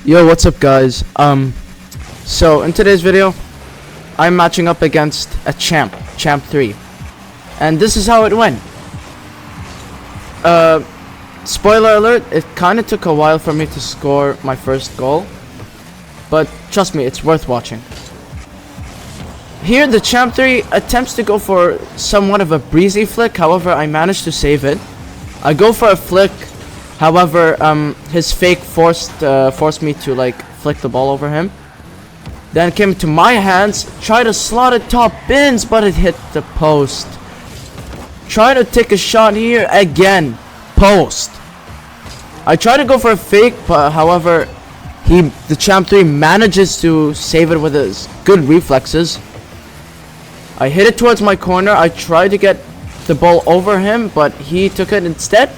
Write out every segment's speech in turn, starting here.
Yo, what's up, guys? So in today's video, I'm matching up against a champ 3, and this is how it went. Spoiler alert, it kind of took a while for me to score my first goal, but trust me, it's worth watching. Here, the champ 3 attempts to go for somewhat of a breezy flick, however, I managed to save it. I go for a flick. However, his fake forced me to flick the ball over him. Then it came to my hands, tried to slot it top bins, but it hit the post. Try to take a shot here again, post. I try to go for a fake, but however, the champ 3 manages to save it with his good reflexes. I hit it towards my corner. I tried to get the ball over him, but he took it instead.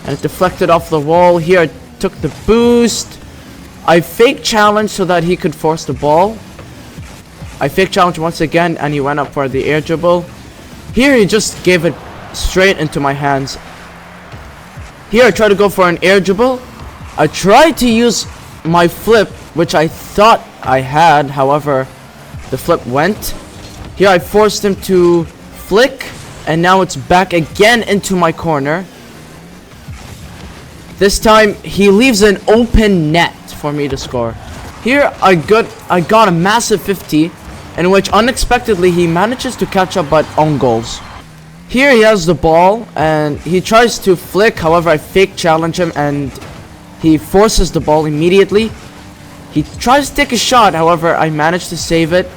And it deflected off the wall. Here I took the boost. I fake challenged so that he could force the ball. I fake challenged once again and he went up for the air dribble. Here he just gave it straight into my hands. Here I tried to go for an air dribble. I tried to use my flip, which I thought I had. However, the flip went. Here I forced him to flick. And now it's back again into my corner. This time, he leaves an open net for me to score. Here, I got a massive 50, in which unexpectedly he manages to catch up but own goals. Here he has the ball, and he tries to flick, however I fake challenge him, and he forces the ball immediately. He tries to take a shot, however I manage to save it.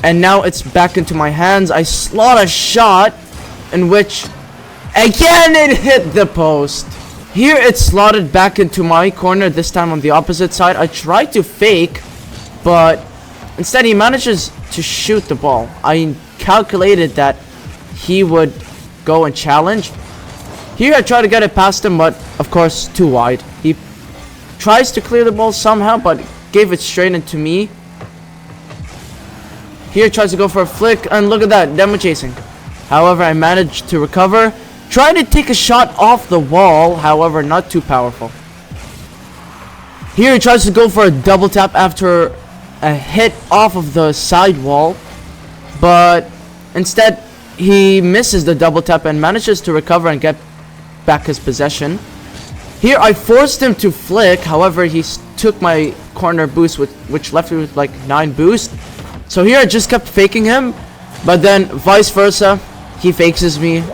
And now it's back into my hands. I slot a shot, in which again it hit the post. Here it's slotted back into my corner, this time on the opposite side. I tried to fake, but instead he manages to shoot the ball. I calculated that he would go and challenge. Here I try to get it past him, but of course too wide. He tries to clear the ball somehow, but gave it straight into me. Here tries to go for a flick, and look at that, demo chasing. However, I managed to recover. Trying to take a shot off the wall, however, not too powerful. Here he tries to go for a double tap after a hit off of the side wall. But instead, he misses the double tap and manages to recover and get back his possession. Here I forced him to flick, however, he took my corner boost, which left me with 9 boost. So here I just kept faking him, but then vice versa. He fakes me,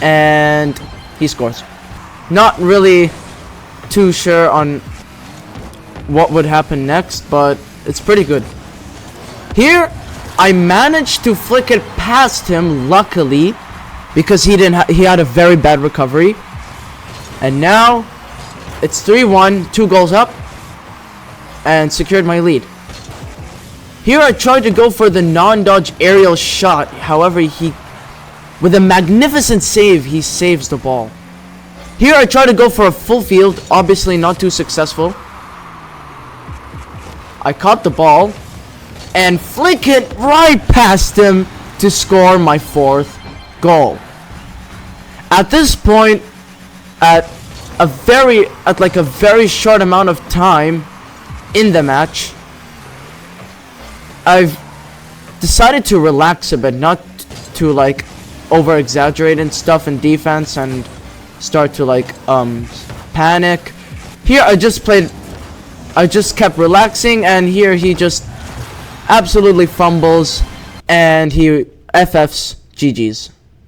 and he scores. Not really too sure on what would happen next, but it's pretty good. Here, I managed to flick it past him, luckily, because he had a very bad recovery. And now, it's 3-1, 2 goals up, and secured my lead. Here I tried to go for the non-dodge aerial shot. However, with a magnificent save, he saves the ball. Here I tried to go for a full field. Obviously not too successful. I caught the ball and flick it right past him to score my 4th goal. At this point, at a very short amount of time in the match, I've decided to relax a bit, not to over exaggerate and stuff in defense and start to panic. Here I just kept relaxing, and here he just absolutely fumbles and he FFs GG's.